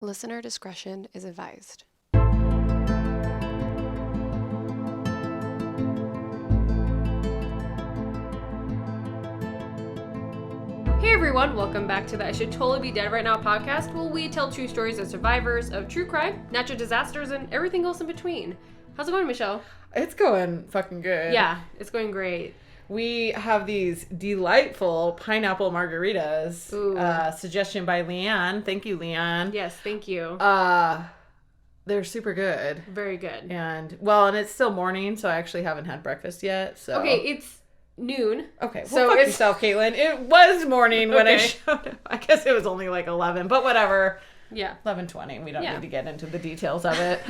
Listener discretion is advised. Hey everyone, welcome back to the I Should Totally Be Dead Right Now podcast, where we tell true stories of survivors of true crime, natural disasters, and everything else in between. How's it going, Michelle? It's going fucking good. Yeah, it's going great. We have these delightful pineapple margaritas. Suggestion by Leanne. Thank you, Leanne. Yes, thank you. They're super good. Very good. And it's still morning, so I actually haven't had breakfast yet. So okay, it's noon. Okay, well, so fuck yourself, Caitlin. It was morning when I showed up. I guess it was only like 11, but whatever. Yeah. 11:20. We don't need to get into the details of it.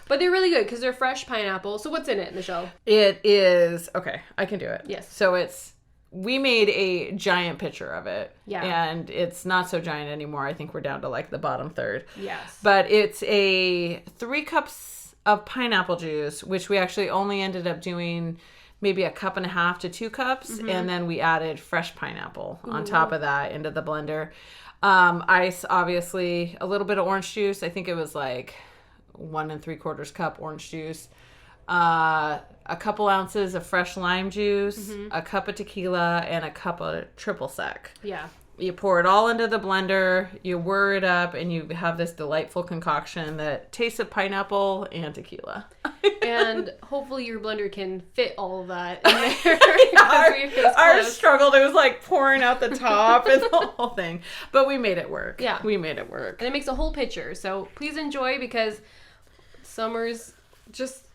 But they're really good because they're fresh pineapple. So what's in it, Michelle? It is... Okay, I can do it. Yes. So we made a giant picture of it. Yeah. And it's not so giant anymore. I think we're down to like the bottom third. Yes. But it's 3 cups of pineapple juice, which we actually only ended up doing maybe 1.5 cups to 2 cups. Mm-hmm. And then we added fresh pineapple on top of that into the blender. Ice, obviously, a little bit of orange juice. I think it was like 1 3/4 cup orange juice, a couple ounces of fresh lime juice, a cup of tequila, and a cup of triple sec. Yeah. You pour it all into the blender, you whir it up, and you have this delightful concoction that tastes of pineapple and tequila. And hopefully your blender can fit all of that in there. Our struggle, it was like pouring out the top and the whole thing. But we made it work. Yeah. We made it work. And it makes a whole picture. So please enjoy because summer's just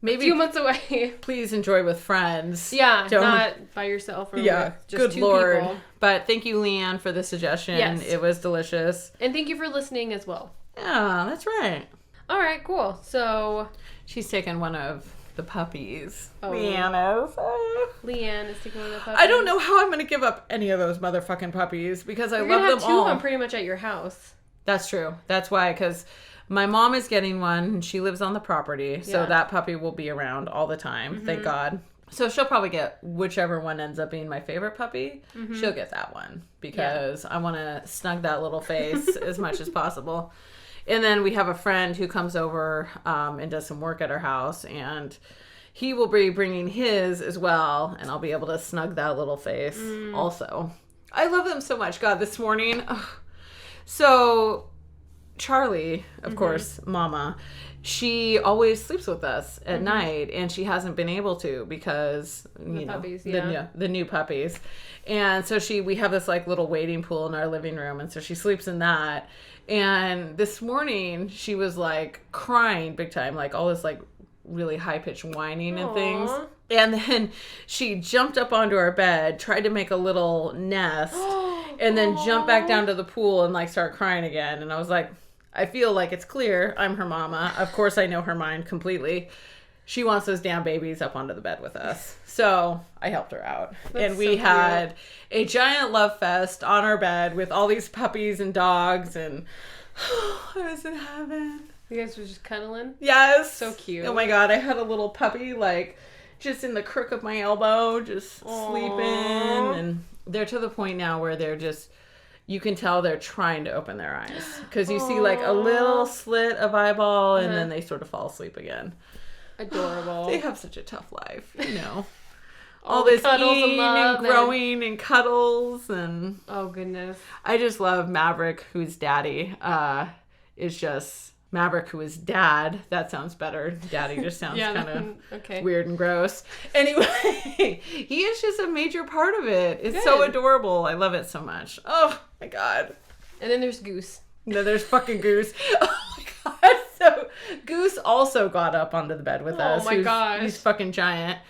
maybe a few months away. Please enjoy with friends. Yeah, not by yourself or with just good 2 Lord. people. But thank you, Leanne, for the suggestion. Yes. It was delicious. And thank you for listening as well. Yeah, that's right. All right, cool. So she's taken one of the puppies. Oh. Leanne is taking one of the puppies. I don't know how I'm going to give up any of those motherfucking puppies because I love them all. You're going to have 2 of them pretty much at your house. That's true. That's why, because my mom is getting one and she lives on the property. So that puppy will be around all the time. Thank God. So she'll probably get whichever one ends up being my favorite puppy. She'll get that one because I want to snug that little face as much as possible. And then we have a friend who comes over and does some work at our house, and he will be bringing his as well, and I'll be able to snug that little face also. I love them so much. God, this morning. So Charlie, of course, Mama, she always sleeps with us at night, and she hasn't been able to because the new puppies. And so we have this like little wading pool in our living room, and so she sleeps in that. And this morning she was like crying big time, like all this like really high pitched whining and things. And then she jumped up onto our bed, tried to make a little nest, and then jumped back down to the pool and like start crying again. And I was like, I feel like it's clear I'm her mama. Of course I know her mind completely. She wants those damn babies up onto the bed with us. So I helped her out. And we had a giant love fest on our bed with all these puppies and dogs, and I was in heaven. You guys were just cuddling? Yes. So cute. Oh my God. I had a little puppy like just in the crook of my elbow, just sleeping. And they're to the point now where they're just... You can tell they're trying to open their eyes. Because you see like a little slit of eyeball and then they sort of fall asleep again. Adorable. They have such a tough life, you know. All this eating and growing and cuddles and... Oh, goodness. I just love Maverick, who's daddy, is just... Maverick, who is dad. That sounds better. Daddy just sounds kind of weird and gross. Anyway, he is just a major part of it. It's so adorable. I love it so much. Oh, my God. And then there's Goose. No, there's fucking Goose. Oh, my God. So, Goose also got up onto the bed with us. Oh, my gosh. He's fucking giant.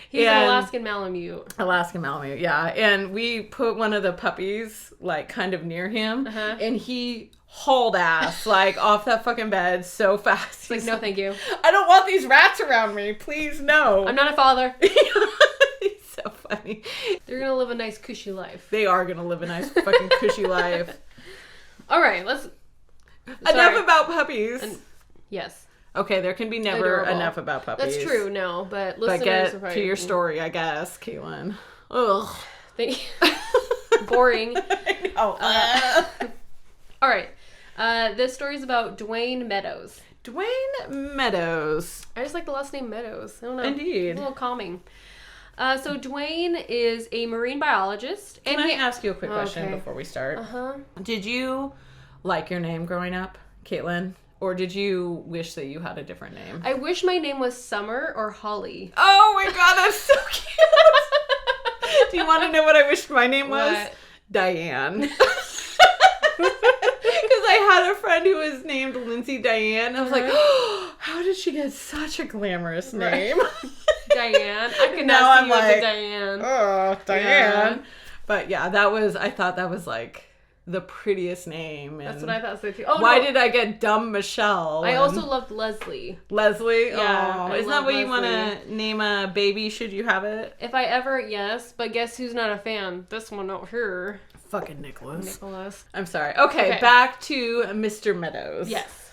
He's an Alaskan Malamute. Alaskan Malamute, yeah. And we put one of the puppies, like, kind of near him. And he... hauled ass like off that fucking bed so fast. He's like, no, thank you. I don't want these rats around me. Please, no. I'm not a father. He's so funny. They're gonna live a nice cushy life. They are gonna live a nice fucking cushy life. All right, enough about puppies. Yes. Okay, there can be never enough about puppies. That's true. No, but listeners. But get to your story, I guess, Caitlin. Ugh. Boring. I know. All right. This story is about Dwayne Meadows. Dwayne Meadows. I just like the last name Meadows. I don't know. Indeed. It's a little calming. So Dwayne is a marine biologist. Can I ask you a quick question Okay. before we start? Uh-huh. Did you like your name growing up, Caitlin? Or did you wish that you had a different name? I wish my name was Summer or Holly. Oh my god, that's so cute! Do you want to know what I wished my name was? What? Diane. Because I had a friend who was named Lindsay Diane. I was like, oh, how did she get such a glamorous name? Diane. I could Now not see I'm you as a like, Diane. Oh, Diane. Yeah. But yeah, I thought that was like the prettiest name. And That's what I thought so too. Oh, why no. did I get dumb Michelle? I and also loved Leslie. Leslie? Yeah, Oh, I isn't that love what you want Leslie. to name a baby should you have it? If I ever, yes, but guess who's not a fan? This one out here. Fucking Nicholas. Nicholas. I'm sorry. Okay, back to Mr. Meadows. Yes.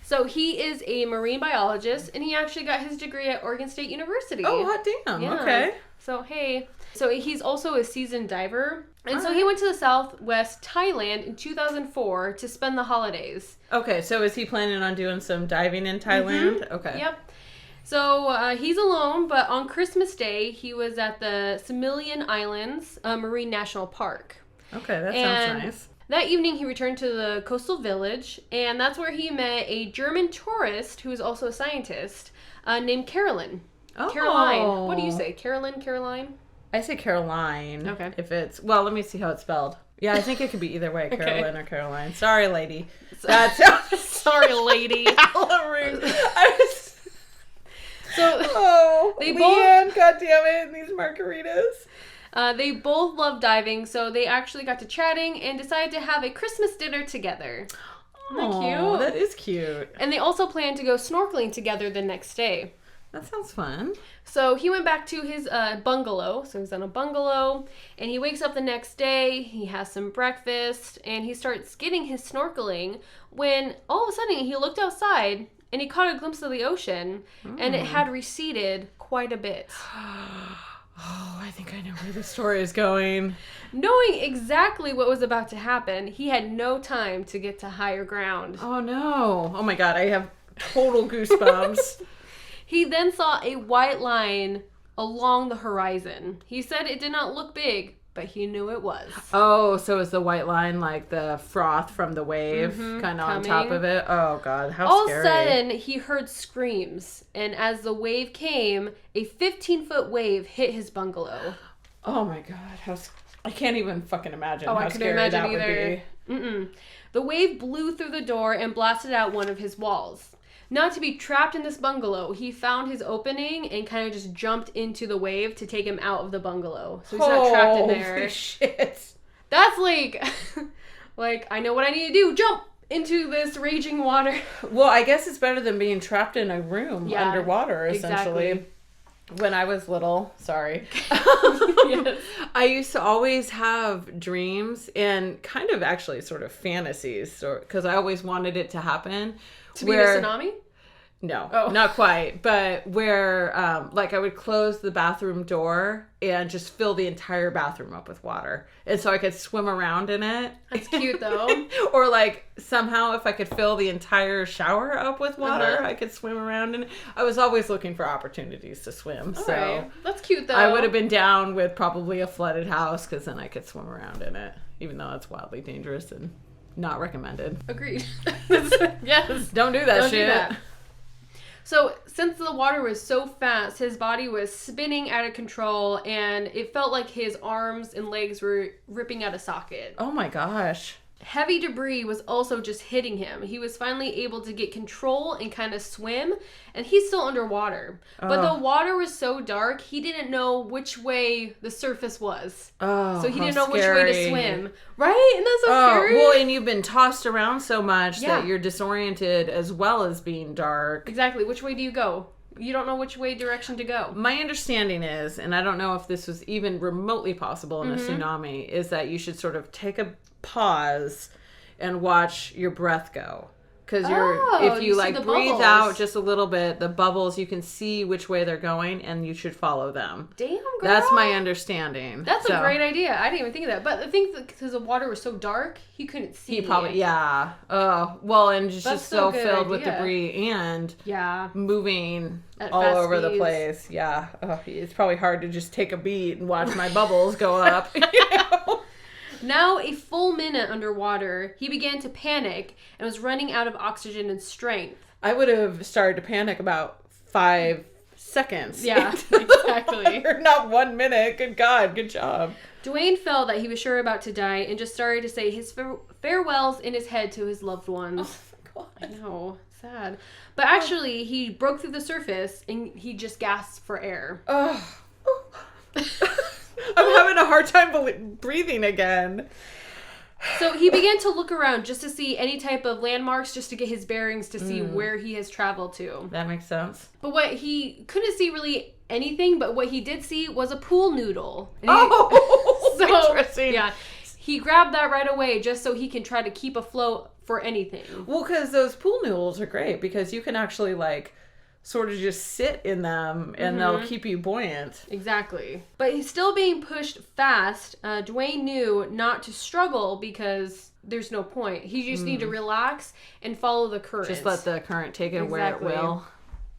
So he is a marine biologist, and he actually got his degree at Oregon State University. Oh, hot damn. Yeah. Okay. So, hey. So he's also a seasoned diver. And so Alright. he went to the southwest Thailand in 2004 to spend the holidays. Okay, so is he planning on doing some diving in Thailand? Okay. Yep. So he's alone, but on Christmas Day, he was at the Similan Islands Marine National Park. Okay, that And sounds nice. that evening, he returned to the coastal village, and that's where he met a German tourist who is also a scientist named Carolyn. Oh. Caroline. What do you say? Carolyn? Caroline? I say Caroline. Okay. If it's, well, let me see how it's spelled. Yeah, I think it could be either way, Okay. Carolyn or Caroline. Sorry, lady. That's Sorry, lady. hella rude. I was... So Oh, They Leanne, goddammit, and these margaritas. they both love diving, so they actually got to chatting and decided to have a Christmas dinner together. Isn't that Oh, cute? that is cute. And they also planned to go snorkeling together the next day. That sounds fun. So he went back to his bungalow. So he's on a bungalow, and he wakes up the next day. He has some breakfast, and he starts getting his snorkeling. When all of a sudden he looked outside, and he caught a glimpse of the ocean, and it had receded quite a bit. Oh, I think I know where the story is going. Knowing exactly what was about to happen, he had no time to get to higher ground. Oh no. Oh my god, I have total goosebumps. He then saw a white line along the horizon. He said it did not look big, but he knew it was. Oh, so is the white line like the froth from the wave kind of on top coming. of it? Oh god, how All scary. of a sudden, he heard screams, and as the wave came, a 15-foot wave hit his bungalow. Oh my god, I can't even fucking imagine Oh, how I couldn't scary imagine that either. would be. The wave blew through the door and blasted out one of his walls. Not to be trapped in this bungalow, he found his opening and kind of just jumped into the wave to take him out of the bungalow. So he's not trapped in there. Holy shit. That's like, I know what I need to do. Jump into this raging water. Well, I guess it's better than being trapped in a room Yeah, underwater, essentially. exactly. When I was little, sorry. Yes. I used to always have dreams and kind of actually sort of fantasies, because I always wanted it to happen. To be in a tsunami? No, Oh. not quite. But where, I would close the bathroom door and just fill the entire bathroom up with water. And so I could swim around in it. That's cute, though. Or, somehow if I could fill the entire shower up with water, Uh-huh. I could swim around in it. I was always looking for opportunities to swim. All So right. That's cute, though. I would have been down with probably a flooded house because then I could swim around in it. Even though it's wildly dangerous and not recommended. Agreed. Yes. Don't do that Don't shit. do that. So, since the water was so fast, his body was spinning out of control, and it felt like his arms and legs were ripping out of socket. Oh my gosh. Heavy debris was also just hitting him. He was finally able to get control and kind of swim, and he's still underwater. But the water was so dark, he didn't know which way the surface was. Oh, So he how didn't know which way to scary. swim. Right? Isn't that so scary? Well, and you've been tossed around so much Yeah. that you're disoriented as well as being dark. Exactly. Which way do you go? You don't know which way direction to go. My understanding is, and I don't know if this was even remotely possible in a tsunami, is that you should sort of take a pause and watch your breath go. Because Oh, if you you see like the breathe bubbles. out just a little bit, the bubbles, you can see which way they're going and you should follow them. Damn, girl. That's my understanding. That's So, a great idea. I didn't even think of that. But I think because the water was so dark, he couldn't see. He probably, yeah. Well, and just That's so a good filled with idea. debris and Yeah. moving At all fast over the speeds. place. Yeah. It's probably hard to just take a beat and watch my bubbles go up. You know? Now, a full minute underwater, he began to panic and was running out of oxygen and strength. I would have started to panic about 5 seconds. Yeah, exactly. Or not 1 minute. Good God. Good job. Dwayne felt that he was sure about to die and just started to say his farewells in his head to his loved ones. Oh, I know, sad. But actually, he broke through the surface and he just gasped for air. Oh. I'm having a hard time breathing again. So he began to look around just to see any type of landmarks, just to get his bearings to see where he has traveled to. That makes sense. But what he couldn't see really anything, but what he did see was a pool noodle. And Interesting. Yeah, he grabbed that right away just so he can try to keep afloat for anything. Well, because those pool noodles are great because you can actually like sort of just sit in them and they'll keep you buoyant. Exactly. But he's still being pushed fast. Dwayne knew not to struggle because there's no point. He just need to relax and follow the current. Just let the current take it where it Exactly. will.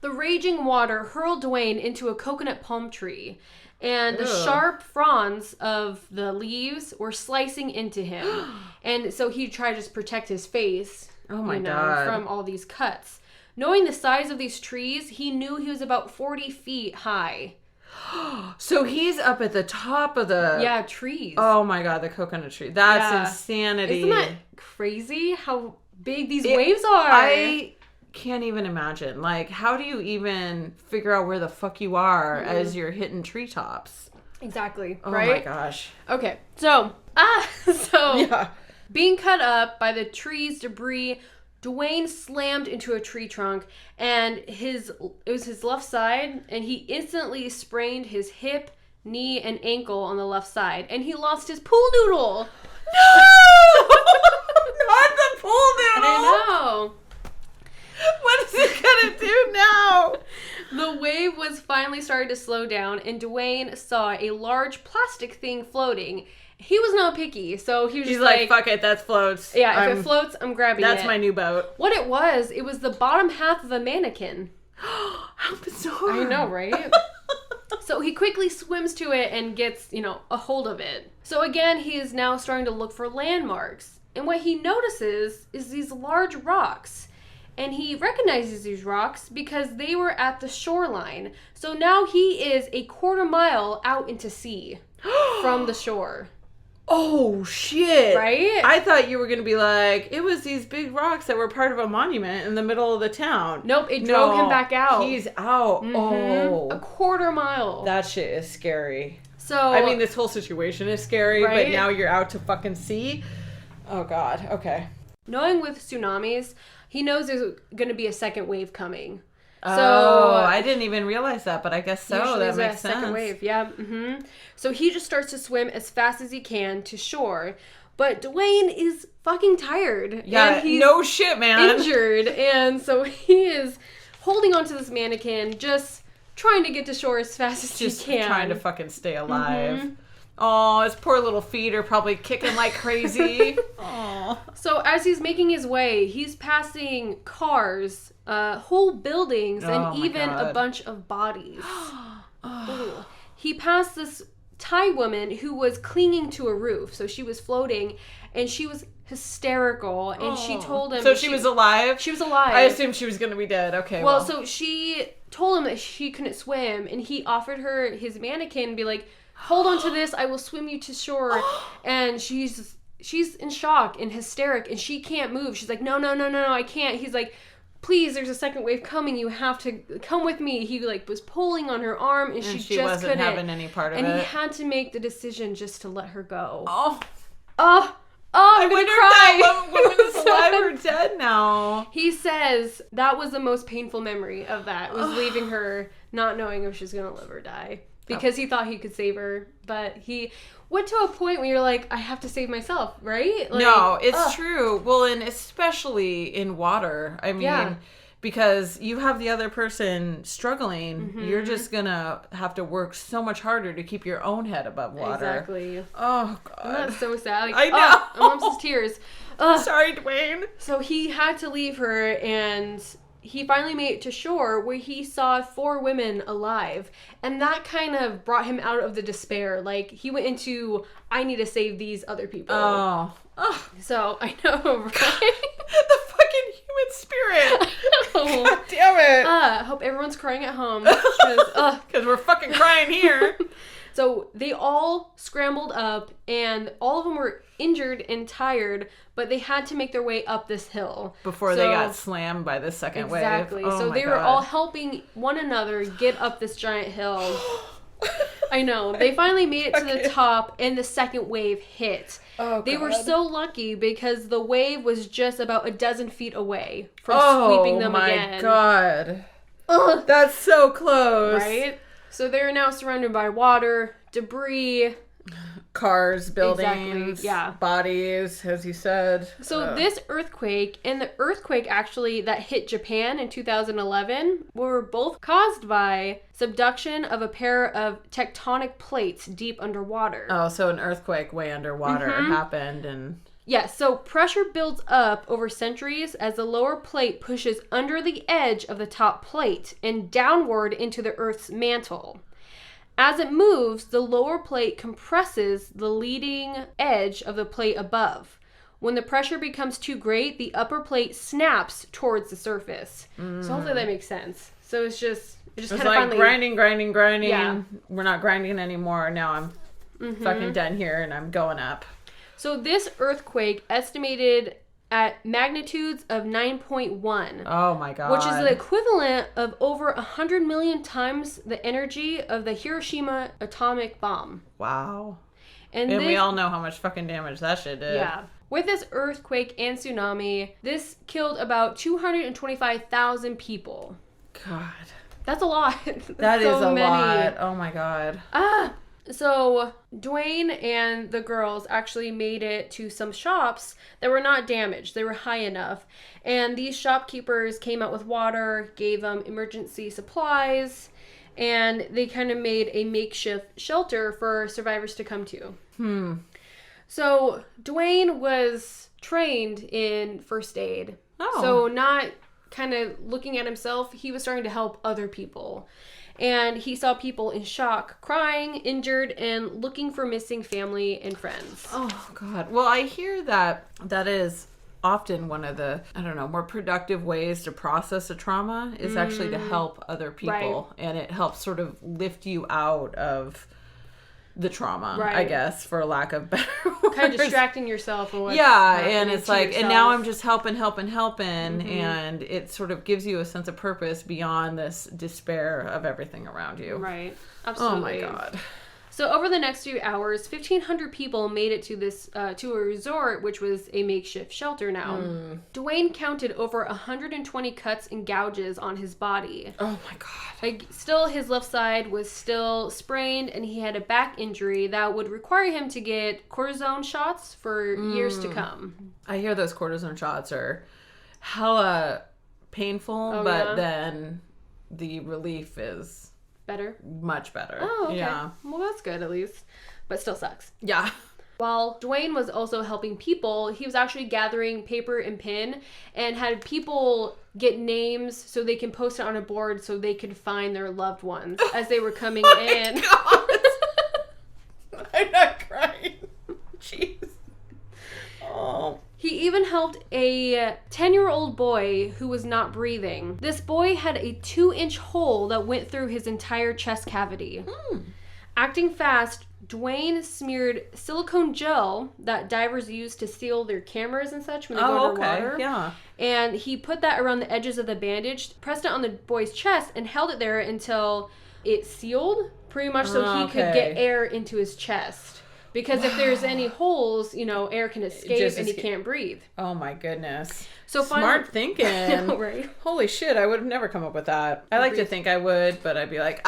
The raging water hurled Dwayne into a coconut palm tree, and the Ugh. sharp fronds of the leaves were slicing into him. And so he tried to just protect his face Oh my God. from all these cuts. Knowing the size of these trees, he knew he was about 40 feet high. So he's up at the top of the... Yeah, trees. Oh my God, the coconut tree. That's Yeah. insanity. Isn't that crazy how big these waves are? I can't even imagine. Like, how do you even figure out where the fuck you are as you're hitting treetops? Exactly, Oh right? my gosh. Okay, so, Yeah. being cut up by the tree's debris, Dwayne slammed into a tree trunk, and it was his left side, and he instantly sprained his hip, knee, and ankle on the left side, and he lost his pool noodle. No! Not the pool noodle! I know. What is he gonna do now? The wave was finally starting to slow down, and Dwayne saw a large plastic thing floating. He was not picky, so he was He's just like, fuck it, that floats. yeah, if it floats, I'm grabbing it. That's my new boat. What it was the bottom half of a mannequin. How bizarre. I know, right? So he quickly swims to it and gets, a hold of it. So again, he is now starting to look for landmarks. And what he notices is these large rocks. And he recognizes these rocks because they were at the shoreline. So now he is a quarter mile out into sea from the shore. Oh, shit. Right? I thought you were going to be like, it was these big rocks that were part of a monument in the middle of the town. Nope, it drove him back out. He's out. Oh. A quarter mile. That shit is scary. So I mean, this whole situation is scary, Right? but now you're out to fucking sea. Oh, God. Okay. knowing with tsunamis, he knows there's going to be a second wave coming. So I didn't even realize that, but I guess so. Usually That there's makes a sense. second wave, yeah. So he just starts to swim as fast as he can to shore. But Dwayne is fucking tired. Yeah, and he's no shit, man. injured. And so he is holding onto this mannequin, just trying to get to shore as fast as Just he can. trying to fucking stay alive. Oh, his poor little feet are probably kicking like crazy. Oh. So as he's making his way, he's passing cars, whole buildings, Oh and my even a God. bunch of bodies. Ooh. He passed this Thai woman who was clinging to a roof. So she was floating, and she was hysterical, and she told him... So she was alive? She was alive. I assumed she was going to be dead. Okay, Well, so she told him that she couldn't swim, and he offered her his mannequin and be like, hold on to this, I will swim you to shore. And she's in shock and hysteric, and she can't move. She's like, no, I can't. He's like, please, there's a second wave coming. You have to come with me. He like was pulling on her arm, and she just wasn't couldn't. having any part of and it. he had to make the decision just to let her go. Oh, I'm I gonna wonder cry. if that woman is alive or dead now. He says that was the most painful memory of that, was leaving her not knowing if she's gonna live or die. because he thought he could save her, but he went to a point where you're like, I have to save myself, right? Like, no, it's true. Well, and especially in water. I mean, because you have the other person struggling, you're just gonna have to work so much harder to keep your own head above water. Exactly. Oh, God. That's so sad. Like, I know. I'm almost tears. Sorry, Dwayne. So he had to leave her, and he finally made it to shore where he saw 4 women alive. And that kind of brought him out of the despair. Like, he went into, I need to save these other people. Oh. So, I know, right? The fucking human spirit. Oh. God damn it. I hope everyone's crying at home. Because we're fucking crying here. So they all scrambled up, and all of them were injured and tired, but they had to make their way up this hill. Before they got slammed by the second wave. Exactly. Oh so my they were God. all helping one another get up this giant hill. I know. They finally made it to the top, and the second wave hit. Oh, they God. were so lucky because the wave was just about a dozen feet away from sweeping them again. Oh my God. Ugh. That's so close. Right? So they're now surrounded by water, debris, cars, buildings, yeah. bodies, as you said. So this earthquake and the earthquake actually that hit Japan in 2011 were both caused by subduction of a pair of tectonic plates deep underwater. Oh, so an earthquake way underwater happened and... Yeah, so pressure builds up over centuries as the lower plate pushes under the edge of the top plate and downward into the Earth's mantle. As it moves, the lower plate compresses the leading edge of the plate above. When the pressure becomes too great, the upper plate snaps towards the surface. So hopefully that makes sense. So it's kind of like grinding. Yeah. We're not grinding anymore. Now I'm fucking done here and I'm going up. So this earthquake estimated at magnitudes of 9.1. Oh my God. Which is the equivalent of over 100 million times the energy of the Hiroshima atomic bomb. Wow. And we all know how much fucking damage that shit did. Yeah. With this earthquake and tsunami, this killed about 225,000 people. God. That's a lot. That is a lot. Oh my God. So Dwayne and the girls actually made it to some shops that were not damaged. They were high enough. And these shopkeepers came out with water, gave them emergency supplies, and they kind of made a makeshift shelter for survivors to come to. So Dwayne was trained in first aid. Oh. So not kind of looking at himself, he was starting to help other people. And he saw people in shock, crying, injured, and looking for missing family and friends. Oh, God. Well, I hear that is often one of the, more productive ways to process a trauma is actually to help other people. Right. And it helps sort of lift you out of the trauma, Right. I guess, for lack of better words. Kind of distracting yourself from what's and it's to like, yourself. and now I'm just helping, and it sort of gives you a sense of purpose beyond this despair of everything around you. Right. Absolutely. Oh my God. So over the next few hours, 1,500 people made it to this to a resort, which was a makeshift shelter now. Dwayne counted over 120 cuts and gouges on his body. Oh my God. Like, still, his left side was still sprained, and he had a back injury that would require him to get cortisone shots for years to come. I hear those cortisone shots are hella painful, but then the relief is Better? much better. Oh, okay. Yeah. Well, that's good at least. But still sucks. Yeah. While Dwayne was also helping people, he was actually gathering paper and pen and had people get names so they can post it on a board so they could find their loved ones as they were coming in. God. I'm not crying. Jeez. Oh. He even helped a 10-year-old boy who was not breathing. This boy had a 2-inch hole that went through his entire chest cavity. Acting fast, Dwayne smeared silicone gel that divers use to seal their cameras and such when they go underwater. Yeah. And he put that around the edges of the bandage, pressed it on the boy's chest, and held it there until it sealed, pretty much so he could get air into his chest. Because if there's any holes, air can escape and he can't breathe. Oh my goodness. So smart thinking. Right? Holy shit, I would have never come up with that. I like to think I would, but I'd be like,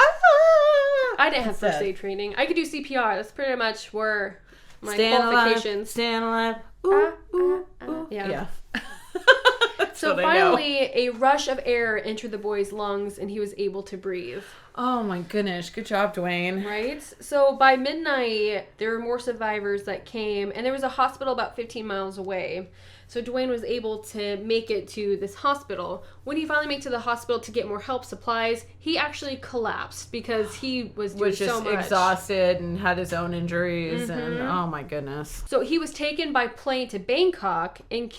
I didn't have first Sad. aid training. I could do CPR. That's pretty much where my Stand qualifications. alive. Stand alive. Ooh, ooh, ooh. Yeah. That's So what I know. finally, a rush of air entered the boy's lungs, and he was able to breathe. Oh my goodness. Good job, Dwayne. Right? So by midnight, there were more survivors that came, and there was a hospital about 15 miles away. So Dwayne was able to make it to this hospital. When he finally made it to the hospital to get more help, supplies, he actually collapsed because he was doing Was just so much. exhausted and had his own injuries, and Mm-hmm. oh my goodness. So he was taken by plane to Bangkok and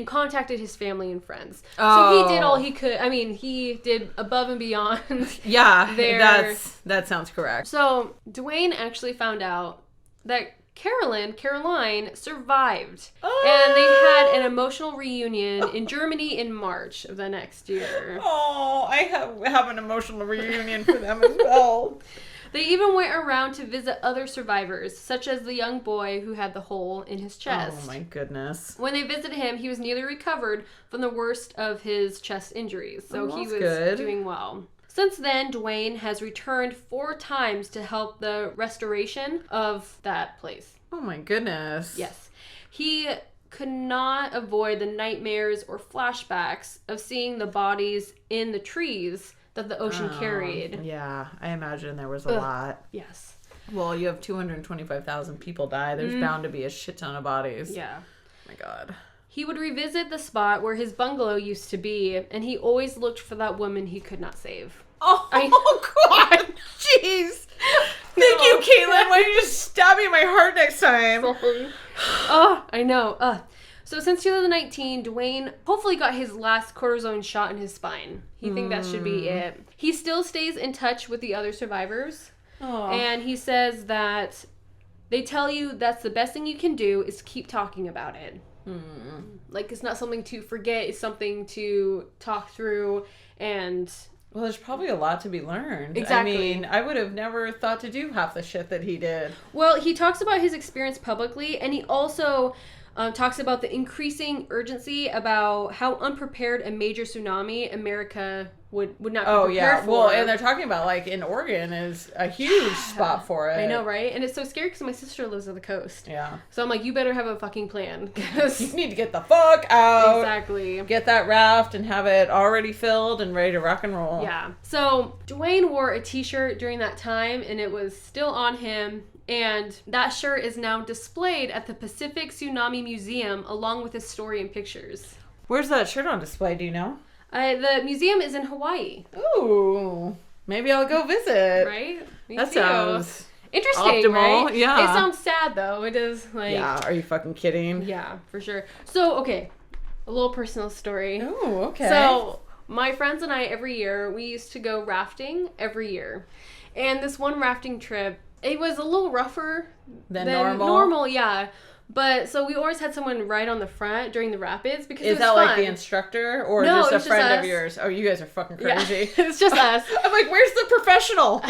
contacted his family and friends. Oh. So he did all he could. I mean, he did above and beyond. Yeah, There. that sounds correct. So Dwayne actually found out that Caroline survived. And they had an emotional reunion in Germany in March of the next year. Oh, I have an emotional reunion for them as well. They even went around to visit other survivors, such as the young boy who had the hole in his chest. Oh my goodness. When they visited him, he was nearly recovered from the worst of his chest injuries, so Oh, he that's was good. doing well. Since then, Dwayne has returned 4 times to help the restoration of that place. Oh my goodness. Yes. He could not avoid the nightmares or flashbacks of seeing the bodies in the trees that the ocean carried. Yeah, I imagine there was a lot. Yes. Well, you have 225,000 people die. There's bound to be a shit ton of bodies. Yeah. Oh my God. He would revisit the spot where his bungalow used to be, and he always looked for that woman he could not save. Oh, God. Jeez. Thank you, Caitlin. Why don't you just stab me in my heart next time? Oh, I know. So since 2019, Dwayne hopefully got his last cortisone shot in his spine. He think that should be it. He still stays in touch with the other survivors. Oh. And he says that they tell you that's the best thing you can do is keep talking about it. Like, it's not something to forget. It's something to talk through and... Well, there's probably a lot to be learned. Exactly. I mean, I would have never thought to do half the shit that he did. Well, he talks about his experience publicly, and he also talks about the increasing urgency about how unprepared a major tsunami America would not be prepared for. Well, and they're talking about, like, in Oregon is a huge spot for it. I know, right? And it's so scary because my sister lives on the coast. Yeah. So I'm like, you better have a fucking plan. 'Cause You need to get the fuck out. exactly. Get that raft and have it already filled and ready to rock and roll. Yeah. So Dwayne wore a t-shirt during that time, and it was still on him. And that shirt is now displayed at the Pacific Tsunami Museum along with his story and pictures. Where's that shirt on display, do you know? The museum is in Hawaii, Ooh. Maybe I'll go visit. right? Me That too. sounds interesting, optimal, right? yeah. It sounds sad though. It is like Yeah, are you fucking kidding? yeah, for sure. So okay, a little personal story. Oh, okay. So my friends and I every year we used to go rafting every year, and this one rafting trip it was a little rougher Than than normal? yeah. But so we always had someone ride on the front during the rapids because it Is was that fun. like the instructor or No, just it a was just friend of us. yours? Oh, you guys are fucking Yeah, crazy. it's just us. I'm like, where's the professional?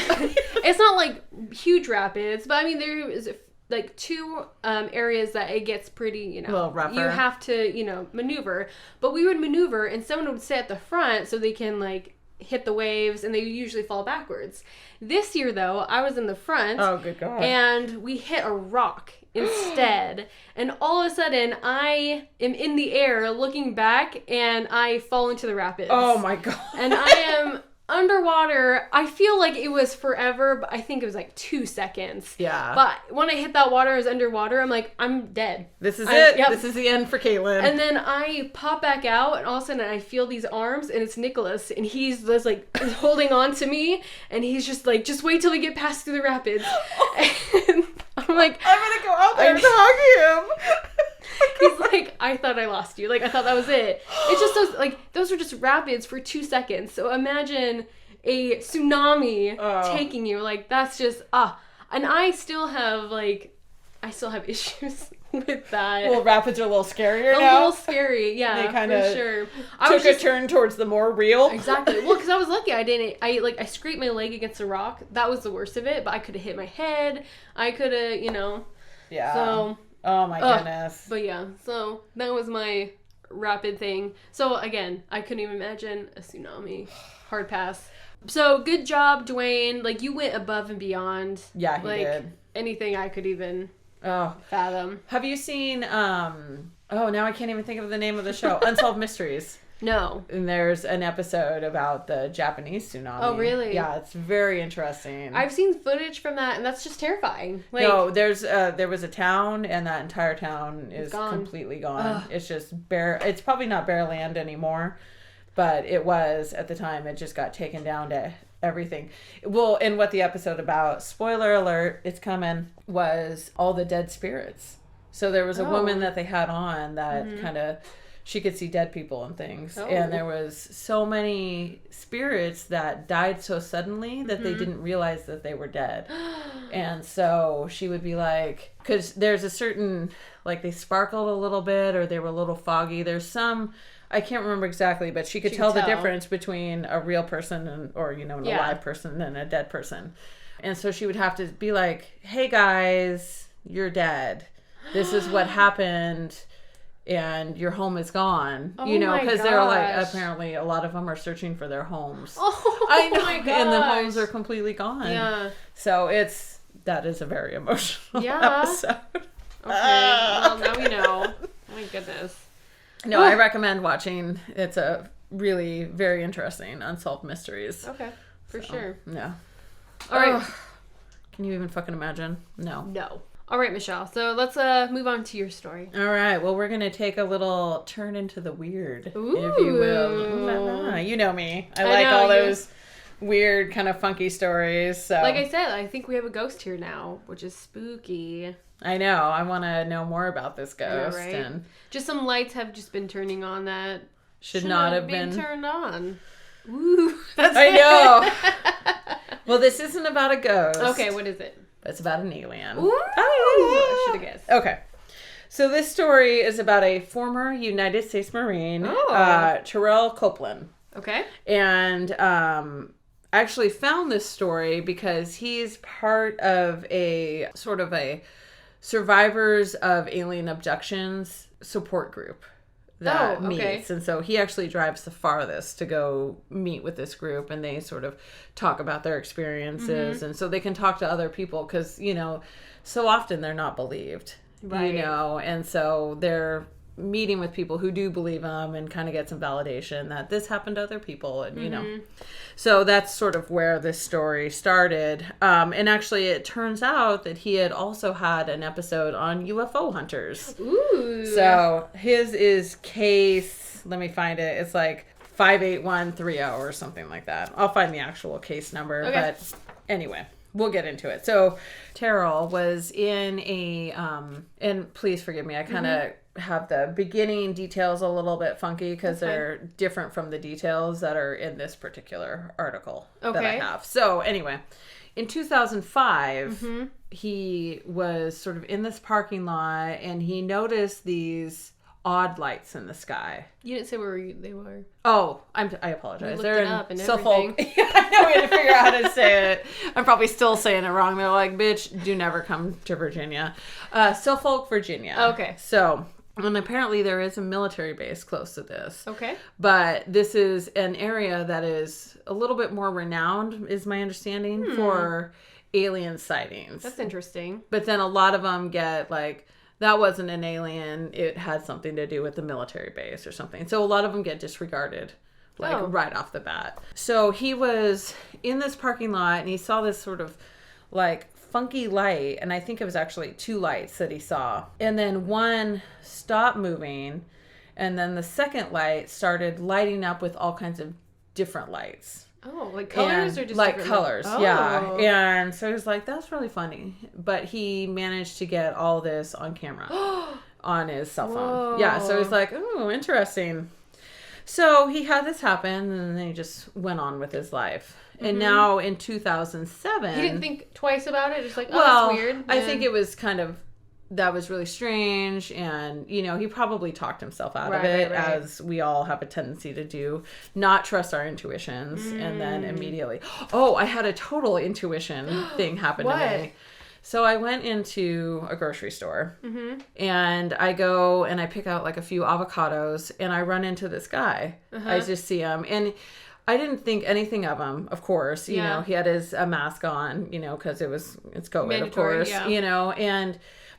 It's not like huge rapids, but I mean there is like 2 areas that it gets pretty, A little rougher. you have to, maneuver. But we would maneuver and someone would sit at the front so they can like hit the waves and they usually fall backwards. This year though, I was in the front. Oh, good God. And we hit a rock instead. And all of a sudden I am in the air looking back and I fall into the rapids. Oh my God. And I am underwater. I feel like it was forever, but I think it was like 2 seconds. Yeah. But when I hit that water, I was underwater. I'm like, I'm dead. This is I- it. yep. This is the end for Caitlin. And then I pop back out, and all of a sudden I feel these arms, and it's Nicholas, and he's just like holding on to me, and he's just like, just wait till we get past through the rapids. And I'm like, I'm gonna go out there and hug him. he's like, I thought I lost you. Like, I thought that was it. It's just those, like, those were just rapids for 2 seconds. So imagine a tsunami taking you. Like, that's just, and I still have issues with that. Well, rapids are a little scarier a now. little scary, yeah, They kinda for sure. I Took was just, a turn towards the more real. exactly. Well, because I was lucky. I scraped my leg against a rock. That was the worst of it. But I could have hit my head. I could have, Yeah. So, Oh my goodness. but yeah. So that was my rapid thing. So again, I couldn't even imagine a tsunami. Hard pass. So good job, Dwayne. Like, you went above and beyond. Yeah, he did. Anything I could even fathom. Have you seen, now I can't even think of the name of the show, Unsolved Mysteries. No. And there's an episode about the Japanese tsunami. Oh, really? Yeah, it's very interesting. I've seen footage from that, and that's just terrifying. Like, no, there was a town, and that entire town is completely gone. Ugh. It's just bare. It's probably not bare land anymore, but it was at the time. It just got taken down to everything. Well, and what the episode about, spoiler alert, it's coming, was all the dead spirits. So there was a woman that they had on that kind of... She could see dead people and things. Oh. And there was so many spirits that died so suddenly that they didn't realize that they were dead. And so she would be like, because there's a certain, like, they sparkled a little bit or they were a little foggy. There's some, I can't remember exactly, but she could tell the difference between a real person and, or, an alive person and a dead person. And so she would have to be like, hey guys, you're dead. This is what happened. And your home is gone, because they're like, apparently a lot of them are searching for their homes. Oh, I know. My gosh. And the homes are completely gone. Yeah. So that is a very emotional episode. Okay. Well, now we know. My goodness. No, I recommend watching. It's a really very interesting Unsolved Mysteries. Okay. For sure. Yeah. All right. Can you even fucking imagine? No. All right, Michelle. So let's move on to your story. All right. Well, we're going to take a little turn into the weird, if you will. You know me. I like all those weird, kind of funky stories. So, like I said, I think we have a ghost here now, which is spooky. I know. I want to know more about this ghost. Right? And just some lights have just been turning on that should not have been turned on. Ooh. I know. Well, this isn't about a ghost. Okay, what is it? It's about an alien. Ooh, I should have guessed. Okay. So this story is about a former United States Marine, Terrell Copeland. Okay. And I actually found this story because he's part of a sort of a survivors of alien abductions support group that meets. And so he actually drives the farthest to go meet with this group, and they sort of talk about their experiences. And so they can talk to other people because, so often they're not believed, and so they're meeting with people who do believe them and kind of get some validation that this happened to other people. And, so that's sort of where this story started. And actually it turns out that he had also had an episode on UFO hunters. Ooh. So his is case, let me find it. It's like 58130 or something like that. I'll find the actual case number. Okay. But anyway, we'll get into it. So Terrell was in a, and please forgive me, I kind of have the beginning details a little bit funky because they're different from the details that are in this particular article that I have. So anyway, in 2005, he was sort of in this parking lot and he noticed these odd lights in the sky. You didn't say where they were. Oh, I apologize. They're in Suffolk. I know, we had to figure out how to say it. I'm probably still saying it wrong. They're like, bitch, do never come to Virginia. Suffolk, Virginia. Okay. So, and apparently there is a military base close to this. Okay. But this is an area that is a little bit more renowned, is my understanding, for alien sightings. That's interesting. But then a lot of them get like, that wasn't an alien. It had something to do with the military base or something. So a lot of them get disregarded, right off the bat. So he was in this parking lot and he saw this sort of like funky light. And I think it was actually two lights that he saw. And then one stopped moving. And then the second light started lighting up with all kinds of different lights. Oh, like colors or just like colors, yeah. Oh. And so he was like, that's really funny. But he managed to get all this on camera on his cell phone. Whoa. Yeah, so he's like, oh, interesting. So he had this happen and then he just went on with his life. And now in 2007... He didn't think twice about it? Just like, that's weird. I think it was kind of... That was really strange, and, he probably talked himself out of it, as we all have a tendency to do, not trust our intuitions, and then immediately, I had a total intuition thing happen to me. So I went into a grocery store Mm-hmm. and I go and I pick out like a few avocados and I run into this guy. I just see him and I didn't think anything of him, of course. You know, he had a mask on, you know, because it's COVID, Mandatory, of course, yeah. you know,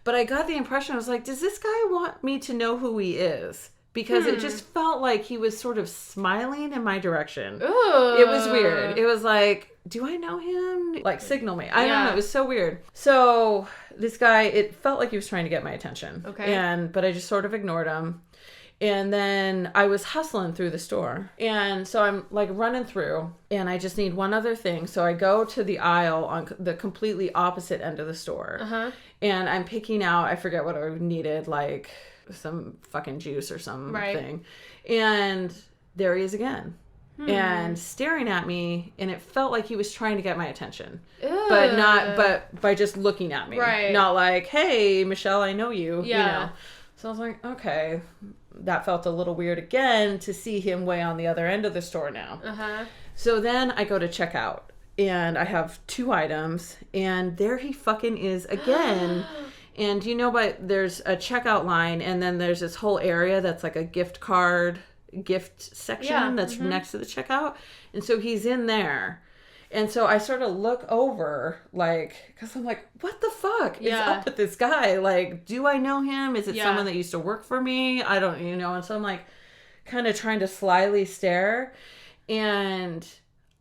but I got the impression, I was like, does this guy want me to know who he is? Because it just felt like he was sort of smiling in my direction. Ooh. It was weird. It was like, do I know him? Like, signal me. I don't know. It was so weird. So this guy, it felt like he was trying to get my attention. Okay. But I just sort of ignored him. And then I was hustling through the store. And so I'm like running through and I just need one other thing. So I go to the aisle on the completely opposite end of the store. And I'm picking out, I forget what I needed, like some fucking juice or something. Right. And there he is again. And staring at me, and it felt like he was trying to get my attention. But by just looking at me. Right. Not like, hey, Michelle, I know you. Yeah. You know. So I was like, okay. That felt a little weird again to see him way on the other end of the store now. So then I go to check out and I have 2 items and there he fucking is again. And you know, but there's a checkout line and then there's this whole area that's like a gift section that's next to the checkout. And so he's in there. And so I sort of look over, like, because I'm like, what the fuck is up with this guy? Like, do I know him? Is it someone that used to work for me? I don't, you know. And so I'm like, kind of trying to slyly stare. And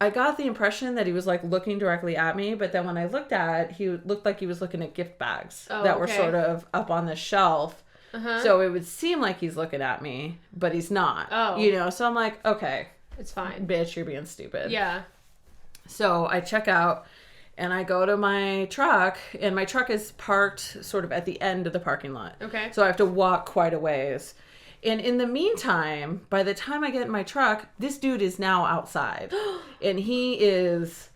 I got the impression that he was like looking directly at me. But then when I looked at it, he looked like he was looking at gift bags that were sort of up on the shelf. So it would seem like he's looking at me, but he's not. You know, so I'm like, okay. It's fine. Bitch, you're being stupid. Yeah. So I check out and I go to my truck and my truck is parked sort of at the end of the parking lot. Okay. So I have to walk quite a ways. And in the meantime, by the time I get in my truck, this dude is now outside. And he is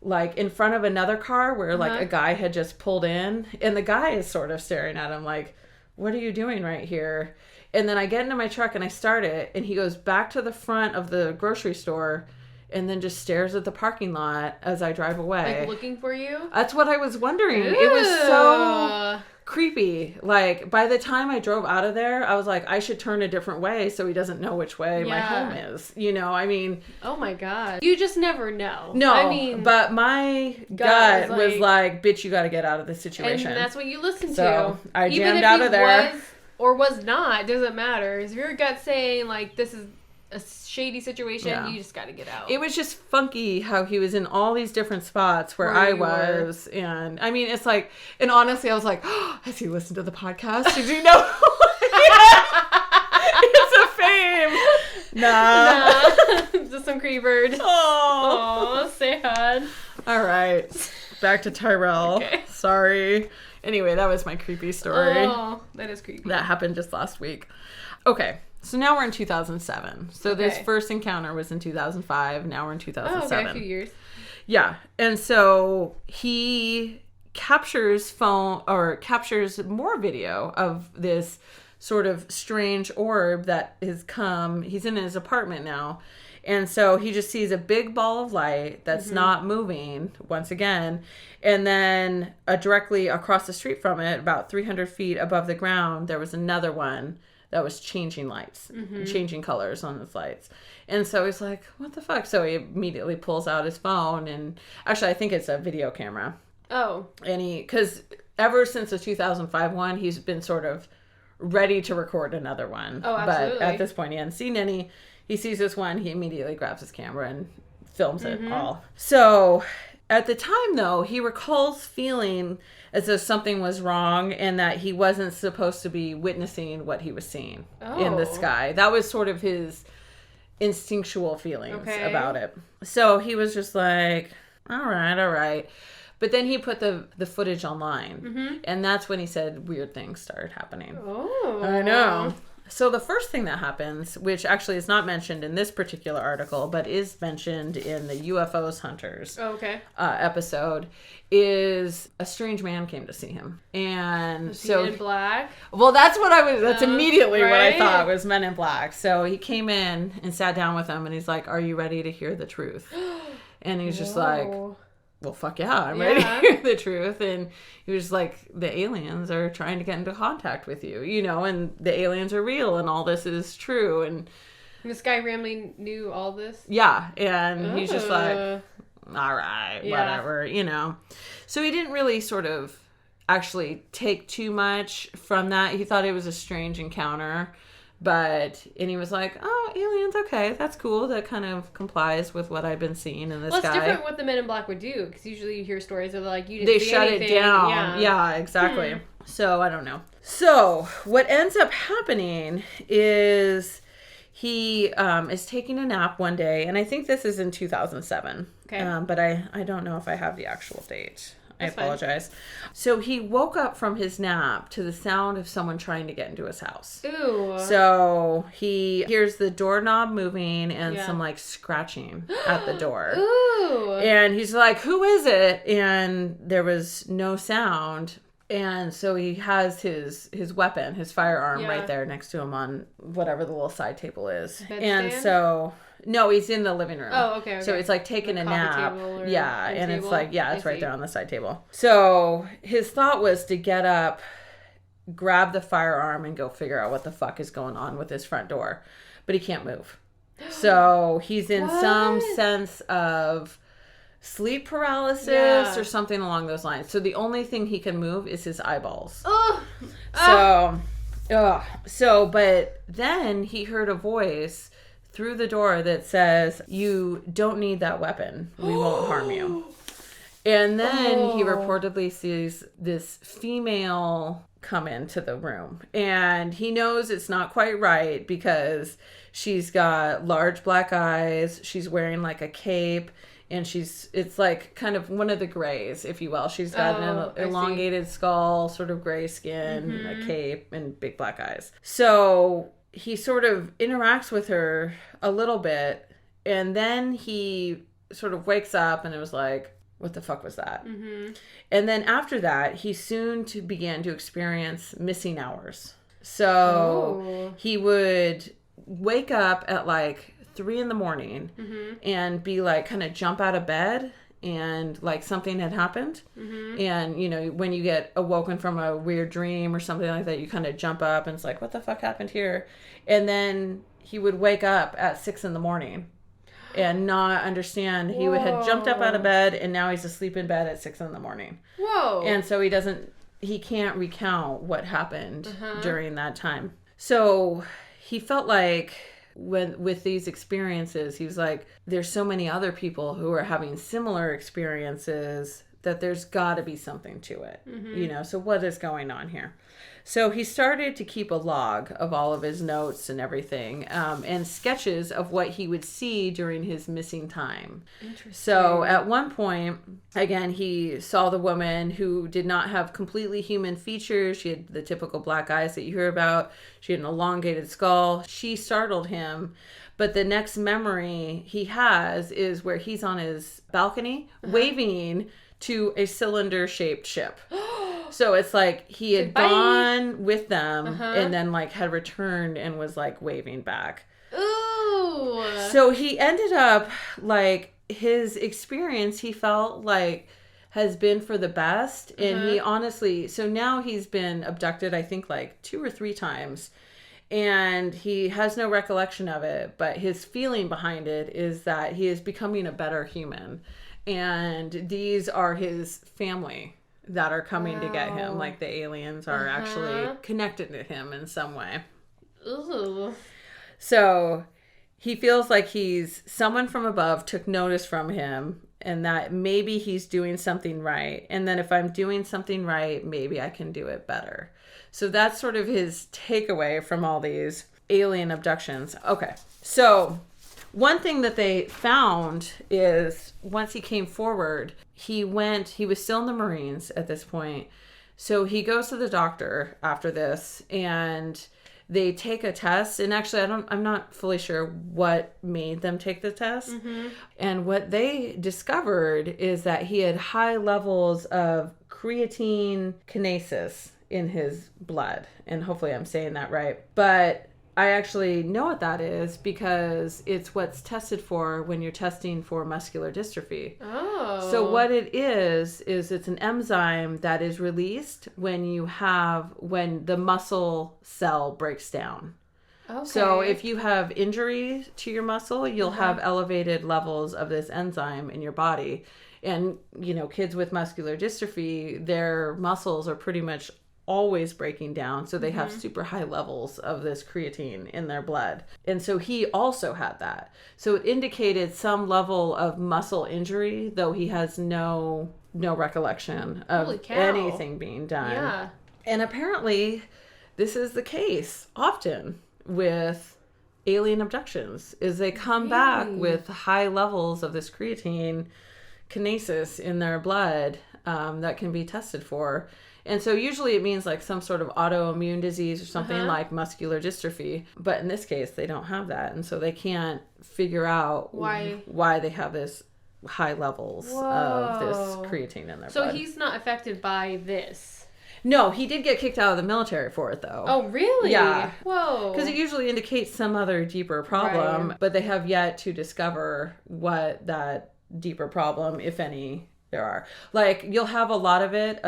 like in front of another car where like a guy had just pulled in. And the guy is sort of staring at him like, what are you doing right here? And then I get into my truck and I start it. And he goes back to the front of the grocery store and then just stares at the parking lot as I drive away. Like looking for you? That's what I was wondering. Ew. It was so creepy. Like, by the time I drove out of there, I was like, I should turn a different way so he doesn't know which way my home is. You know, I mean... Oh my God. You just never know. No, I mean, but my gut was like, bitch, you got to get out of this situation. And that's what you listen so to. I jammed out of there. Was or was not, doesn't matter. If your gut saying, like, this is a shady situation, you just got to get out. It was just funky how he was in all these different spots where I was. And I mean, it's like, and honestly, I was like, oh, has he listened to the podcast? Did you know? It's a fame. Nah. Just some creepers. Oh, sad. All right. Back to Tyrell. Okay. Sorry. Anyway, that was my creepy story. Oh, that is creepy. That happened just last week. Okay. So now we're in 2007. So this first encounter was in 2005. Now we're in 2007. Oh, okay, a few years. Yeah. And so he captures more video of this sort of strange orb that has come. He's in his apartment now. And so he just sees a big ball of light that's not moving once again. And then directly across the street from it, about 300 feet above the ground, there was another one that was changing lights, changing colors on its lights. And so he's like, what the fuck? So he immediately pulls out his phone. And actually, I think it's a video camera. Oh. And because ever since the 2005 one, he's been sort of ready to record another one. Oh, absolutely. But at this point, he hadn't seen any. He sees this one, he immediately grabs his camera and films it all. So at the time, though, he recalls feeling as though something was wrong and that he wasn't supposed to be witnessing what he was seeing in the sky. That was sort of his instinctual feelings about it. So he was just like, all right. But then he put the footage online. And that's when he said weird things started happening. Oh. I know. So the first thing that happens, which actually is not mentioned in this particular article, but is mentioned in the UFOs Hunters episode, is a strange man came to see him. And was he in black? Well, that's immediately what I thought was Men in Black. So he came in and sat down with him and he's like, are you ready to hear the truth? And he's just like, well, fuck yeah, I'm ready to hear the truth. And he was like, the aliens are trying to get into contact with you, you know, and the aliens are real and all this is true. And this guy randomly knew all this? Yeah. And he's just like, all right, whatever, you know. So he didn't really sort of actually take too much from that. He thought it was a strange encounter. And he was like, oh, aliens, okay, that's cool. That kind of complies with what I've been seeing in this guy. Well, it's different what the Men in Black would do, because usually you hear stories of like, you didn't They see shut anything. it down. Yeah, exactly. So, I don't know. So, what ends up happening is he is taking a nap one day, and I think this is in 2007. Okay. But I don't know if I have the actual date. That's I apologize. Fine. So he woke up from his nap to the sound of someone trying to get into his house. Ooh. So he hears the doorknob moving and some like scratching at the door. Ooh. And he's like, who is it? And there was no sound. And so he has his weapon, his firearm right there next to him on whatever the little side table is. Bedstand? And so... No, he's in the living room. Oh, okay. So it's like taking a nap. Yeah, and table? It's like, it's right there on the side table. So his thought was to get up, grab the firearm, and go figure out what the fuck is going on with his front door. But he can't move. So he's in some sense of sleep paralysis or something along those lines. So the only thing he can move is his eyeballs. But then he heard a voice through the door that says, you don't need that weapon. We won't harm you. And then he reportedly sees this female come into the room. And he knows it's not quite right because she's got large black eyes. She's wearing like a cape. And it's like kind of one of the grays, if you will. She's got an elongated skull, sort of gray skin, a cape, and big black eyes. So he sort of interacts with her a little bit, and then he sort of wakes up and it was like, what the fuck was that? And then after that, he soon began to experience missing hours. So he would wake up at like 3 a.m. And be like, kind of jump out of bed and like something had happened. And, you know, when you get awoken from a weird dream or something like that, you kind of jump up and it's like, what the fuck happened here? And then he would wake up at 6 a.m. and not understand. He had jumped up out of bed and now he's asleep in bed at 6 a.m. Whoa. And so he can't recount what happened during that time. So he felt like with these experiences, he was like, there's so many other people who are having similar experiences that there's got to be something to it, you know, so what is going on here? So he started to keep a log of all of his notes and everything, and sketches of what he would see during his missing time. Interesting. So at one point, again, he saw the woman who did not have completely human features. She had the typical black eyes that you hear about. She had an elongated skull. She startled him. But the next memory he has is where he's on his balcony waving to a cylinder-shaped ship. So it's like he had gone with them and then like had returned and was like waving back. Ooh. So he ended up like his experience, he felt like has been for the best. And he honestly, so now he's been abducted, I think like 2 or 3 times. And he has no recollection of it, but his feeling behind it is that he is becoming a better human. And these are his family that are coming to get him. Like the aliens are actually connected to him in some way. Ooh. So he feels like someone from above took notice from him and that maybe he's doing something right. And then if I'm doing something right, maybe I can do it better. So that's sort of his takeaway from all these alien abductions. Okay. So one thing that they found is once he came forward, he was still in the Marines at this point. So he goes to the doctor after this and they take a test. And actually, I'm not fully sure what made them take the test. And what they discovered is that he had high levels of creatine kinases in his blood. And hopefully I'm saying that right. But I actually know what that is because it's what's tested for when you're testing for muscular dystrophy. Oh. So what it is it's an enzyme that is released when the muscle cell breaks down. Okay. So if you have injury to your muscle, you'll have elevated levels of this enzyme in your body. And, kids with muscular dystrophy, their muscles are pretty much always breaking down. So they have super high levels of this creatine in their blood. And so he also had that. So it indicated some level of muscle injury, though he has no recollection of anything being done. Yeah. And apparently this is the case often with alien abductions, is they come back with high levels of this creatine kinases in their blood that can be tested for. And so usually it means like some sort of autoimmune disease or something like muscular dystrophy. But in this case, they don't have that. And so they can't figure out why they have this high levels of this creatine in their blood. So he's not affected by this? No, he did get kicked out of the military for it, though. Oh, really? Yeah. Whoa. Because it usually indicates some other deeper problem, but they have yet to discover what that deeper problem, if any, there are. Like, you'll have a lot of it.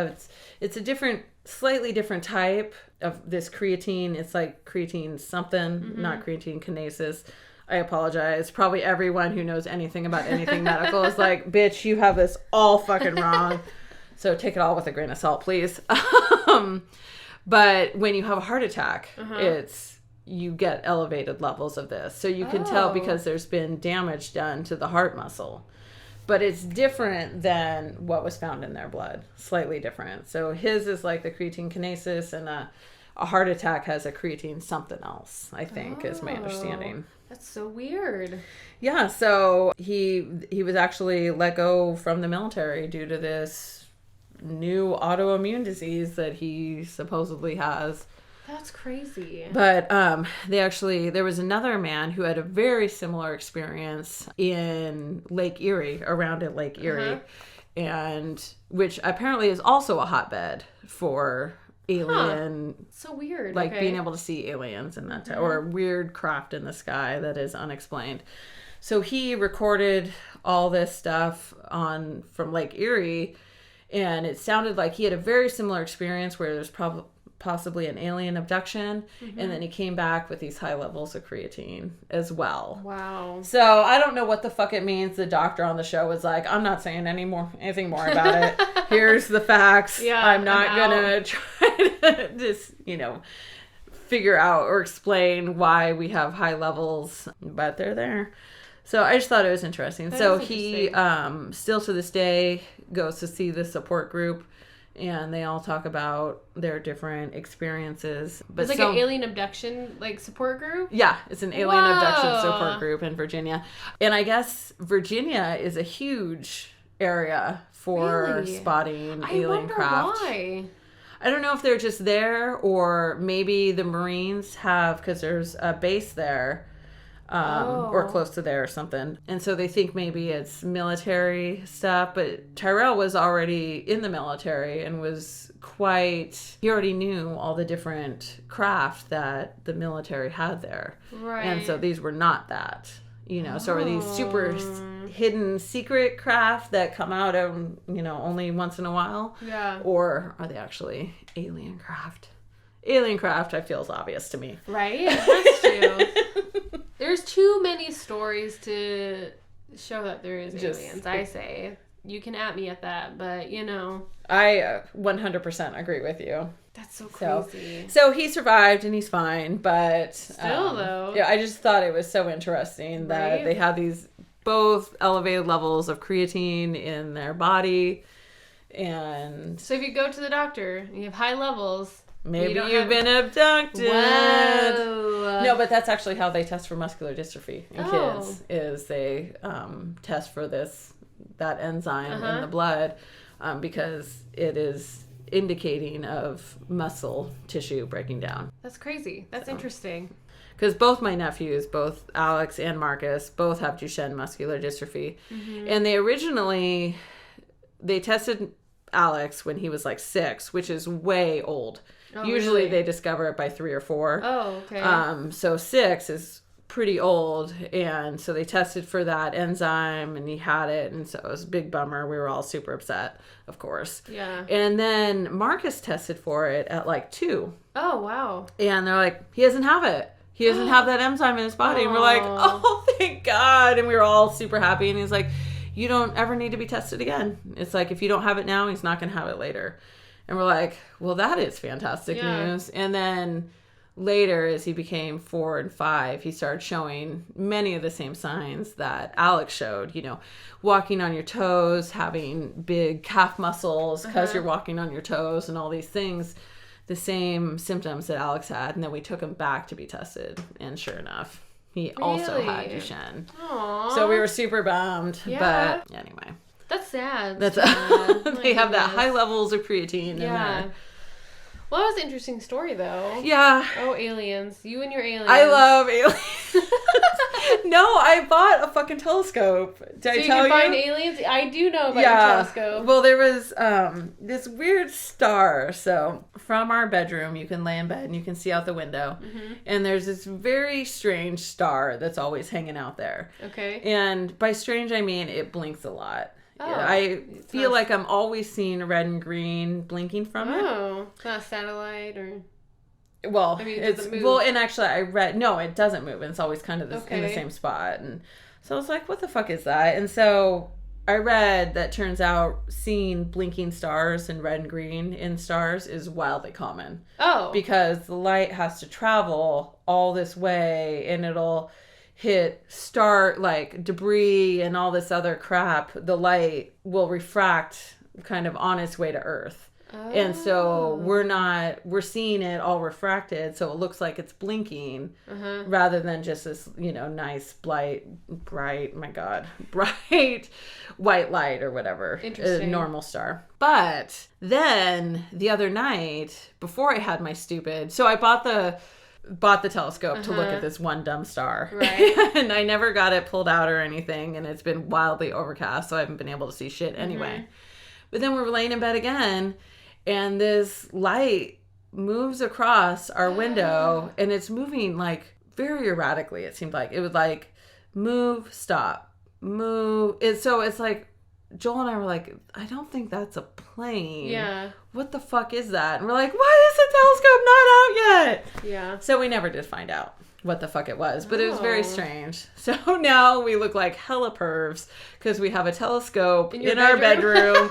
It's a slightly different type of this creatine. It's like creatine something, not creatine kinases. I apologize. Probably everyone who knows anything about anything medical is like, bitch, you have this all fucking wrong. So take it all with a grain of salt, please. But when you have a heart attack, you get elevated levels of this. So you can tell because there's been damage done to the heart muscle. But it's different than what was found in their blood. Slightly different. So his is like the creatine kinases, and a heart attack has a creatine something else, I think, is my understanding. That's so weird. Yeah, so he was actually let go from the military due to this new autoimmune disease that he supposedly has. That's crazy. But there was another man who had a very similar experience in Lake Erie, around at Lake Erie, and which apparently is also a hotbed for alien. So weird. Like being able to see aliens in that or weird craft in the sky that is unexplained. So he recorded all this stuff from Lake Erie, and it sounded like he had a very similar experience where there's possibly an alien abduction, and then he came back with these high levels of creatine as well. Wow. So I don't know what the fuck it means. The doctor on the show was like, I'm not saying anything more about it. Here's the facts. Yeah, I'm not gonna try to just, figure out or explain why we have high levels, but they're there. So I just thought it was interesting. He still to this day goes to see the support group, and they all talk about their different experiences. But it's like an alien abduction support group? Yeah, it's an alien abduction support group in Virginia. And I guess Virginia is a huge area for spotting alien craft. Why? I don't know if they're just there, or maybe the Marines have, because there's a base there. Or close to there or something. And so they think maybe it's military stuff, but Terrell was already in the military and he already knew all the different craft that the military had there. Right. And so these were not that, so are these super hidden secret craft that come out of, only once in a while? Yeah. Or are they actually alien craft? Alien craft, I feel, is obvious to me. Right? That's true. There's too many stories to show that there is aliens, I say. You can at me at that, but, I 100% agree with you. That's so crazy. So he survived and he's fine, but... Still, though. Yeah, I just thought it was so interesting that they have these both elevated levels of creatine in their body, and... So if you go to the doctor and you have high levels... Maybe you've been abducted. Whoa. No, but that's actually how they test for muscular dystrophy in kids. Is they test for that enzyme in the blood because it is indicating of muscle tissue breaking down. That's crazy. That's interesting. Because both my nephews, both Alex and Marcus, both have Duchenne muscular dystrophy, and they tested Alex when he was like 6, which is way old. Oh, Usually really? they discover it by 3 or 4. Oh, okay. So 6 is pretty old, and so they tested for that enzyme, and he had it, and so it was a big bummer. We were all super upset, of course. Yeah. And then Marcus tested for it at like 2, Oh, wow. and they're like, he doesn't have it. He doesn't have that enzyme in his body. And we're like, Aw. oh, thank God. And we were all super happy. And he's like, you don't ever need to be tested again. It's like, if you don't have it now, he's not going to have it later. And we're like, well, that is fantastic news. And then later, as he became 4 and 5, he started showing many of the same signs that Alex showed, you know, walking on your toes, having big calf muscles because you're walking on your toes and all these things. The same symptoms that Alex had, and then we took him back to be tested, and sure enough, he also had Really? Duchenne. Aww. So we were super bummed, Yeah. but anyway, That's sad. that's sad. they have that goodness. high levels of creatine in Yeah. there. Well, that was an interesting story, though. Yeah, Oh, aliens. You and your aliens. I love aliens. No, I bought a fucking telescope. Did So I you tell can you? find aliens? I do know about your telescope. Well, there was this weird star. So from our bedroom, you can lay in bed and you can see out the window. Mm-hmm. And there's this very strange star that's always hanging out there. Okay. And by strange, I mean it blinks a lot. Oh, I it's feel not- like I'm always seeing red and green blinking from it. Oh, it's not a satellite or... Well, I mean, it it's doesn't move. well, and actually, I read no, it doesn't move. And it's always kind of in the Okay. same spot, and so I was like, "What the fuck is that?" And so I read that turns out seeing blinking stars and red and green in stars is wildly common Oh. because the light has to travel all this way, and it'll hit star like debris and all this other crap. The light will refract kind of on its way to Earth. And so we're seeing it all refracted, so it looks like it's blinking rather than just this, you know, nice, bright white light or whatever. Interesting. A normal star. But then the other night, before I had my stupid, so I bought the telescope to look at this one dumb star. Right. And I never got it pulled out or anything, and it's been wildly overcast, so I haven't been able to see shit anyway. But then we're laying in bed again, and this light moves across our window, and it's moving like very erratically. It seemed like it would like move, stop, move. So it's like Joel and I were like, I don't think that's a plane. Yeah. What the fuck is that? And we're like, why is the telescope not out yet? Yeah. So we never did find out what the fuck it was, but it was very Oh. strange. So now we look like hella pervs because we have a telescope In your in our bedroom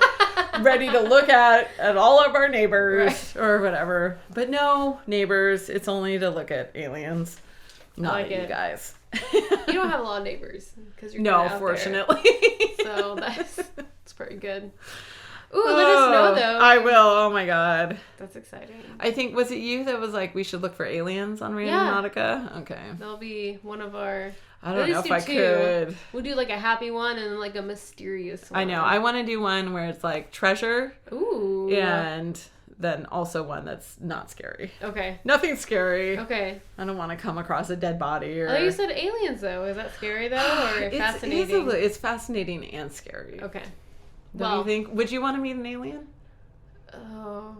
ready to look at all of our neighbors or whatever. But no neighbors, it's only to look at aliens, not like at you it. guys. You don't have a lot of neighbors because you're No, kinda out there. fortunately. So that's pretty good. Ooh, let us know though. I will. Oh my god. That's exciting. I think, was it you that was like, we should look for aliens on Random Yeah. Nautica? Okay. That'll be one of our... I don't At know least if I do two. could. We'll do like a happy one and like a mysterious one. I know. I want to do one where it's like treasure Ooh. and then also one that's not scary. Okay. Nothing scary. Okay. I don't want to come across a dead body or... I thought you said aliens though. Is that scary though, or fascinating? It's fascinating and scary. Okay. Don't you think? Would you want to meet an alien? Oh,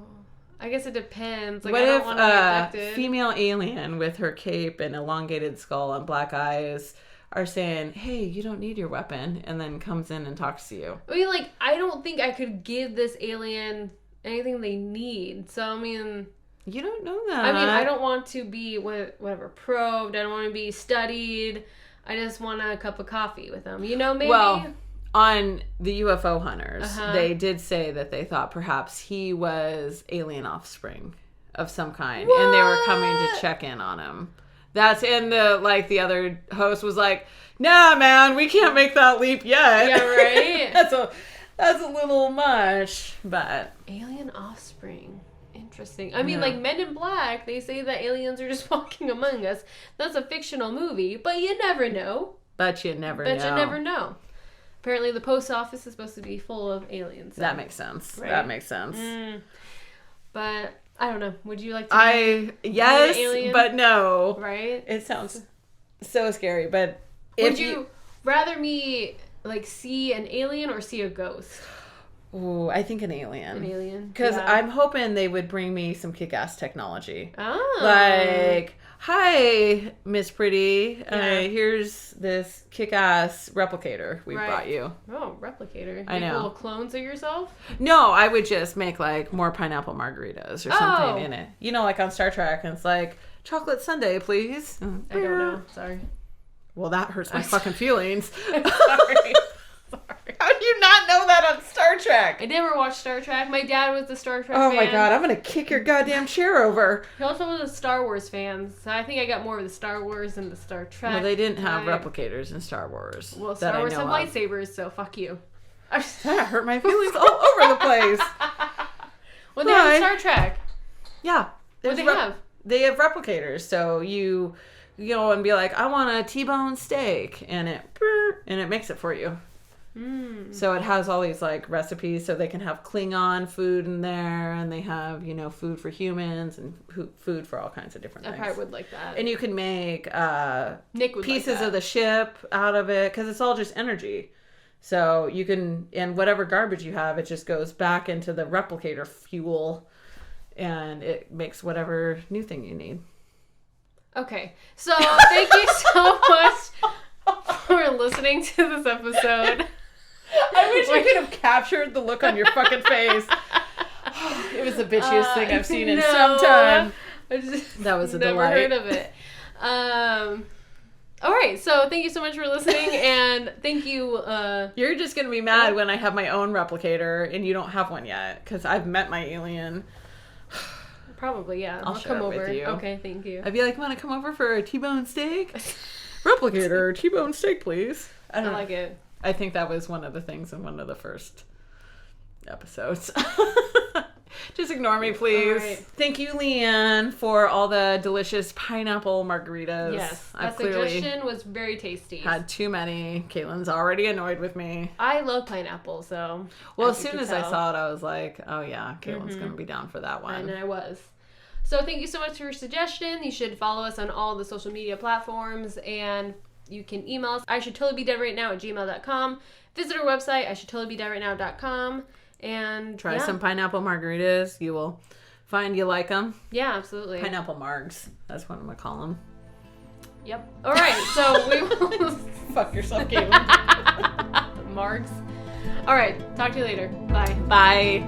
I guess it depends. Like, What I don't if want to be a abducted. female alien with her cape and elongated skull and black eyes are saying, hey, you don't need your weapon, and then comes in and talks to you? I mean, like, I don't think I could give this alien anything they need. So, I mean, You don't know that. I don't want to be whatever probed. I don't want to be studied. I just want a cup of coffee with them. You know, maybe. Well, on the UFO hunters, Uh-huh. they did say that they thought perhaps he was alien offspring of some kind, and they were coming to What? check in on him. That's and the other host was like, "Nah, man, we can't make that leap yet." Yeah, right? that's a little much, but Alien offspring. Interesting. I mean, Yeah. like Men in Black, they say that aliens are just walking among us. That's a fictional movie, but you never know. you never Bet know. you never know. Apparently, the post office is supposed to be full of aliens. so- That makes sense. Right. That makes sense. But I don't know. Would you like to? Yes, alien? but no. Right? It sounds so scary, but Would you rather me like see an alien or see a ghost? Ooh, I think an alien. An alien. Because Yeah. I'm hoping they would bring me some kick-ass technology. Oh. Like, hi, Miss Pretty. Yeah. Here's this kick-ass replicator we brought you. Oh, replicator. I know. Little clones of yourself? No, I would just make like more pineapple margaritas or something in it. You know, like on Star Trek, and it's like, chocolate sundae, please. I don't know. Sorry. Well, that hurts my fucking feelings. Sorry. How do you not know that on Star Trek? I never watched Star Trek. My dad was the Star Trek Oh fan. my god, I'm gonna kick your goddamn chair over. He also was a Star Wars fan. So I think I got more of the Star Wars than the Star Trek. Well, they didn't have vibe. replicators in Star Wars. Well, that Star Wars I have know of. lightsabers, so fuck you. That hurt my feelings all over the place. Well, they have Star Trek. Yeah. What do they have? They have replicators, so you go and be like, I want a T-bone steak, and it makes it for you. So it has all these like recipes, so they can have Klingon food in there, and they have food for humans and food for all kinds of different I things. probably would like that. And you can make Nick would pieces like that. of the ship out of it, because it's all just energy. So you can, and whatever garbage you have, it just goes back into the replicator fuel, and it makes whatever new thing you need. Okay, so thank you so much for listening to this episode. I wish I could have captured the look on your fucking face. It was the bitchiest thing I've seen in some time. That was a never delight. heard of it. All right, so thank you so much for listening, and thank you. You're just gonna be mad when I have my own replicator and you don't have one yet, because I've met my alien. Probably, yeah. I'll share come it over. with you. Okay, thank you. I'd be like, want to come over for a T-bone steak? Replicator, T-bone steak, please. I like it. I think that was one of the things in one of the first episodes. Just ignore me, please. All right. Thank you, Leanne, for all the delicious pineapple margaritas. Yes, I've that suggestion was very tasty. had too many. Caitlin's already annoyed with me. I love pineapple, so. Well, as soon as I saw it, I was like, oh yeah, Caitlin's going to be down for that one. And I was. So thank you so much for your suggestion. You should follow us on all the social media platforms, and you can email us, ishouldtotallybedeadrightnow@gmail.com. Visit our website, ishouldtotallybedeadrightnow.com. And Try some pineapple margaritas. You will find you like them. Yeah, absolutely. Pineapple margs. That's what I'm going to call them. Yep. All right, so we will... Fuck yourself, Caitlin. Margs. All right, talk to you later. Bye. Bye.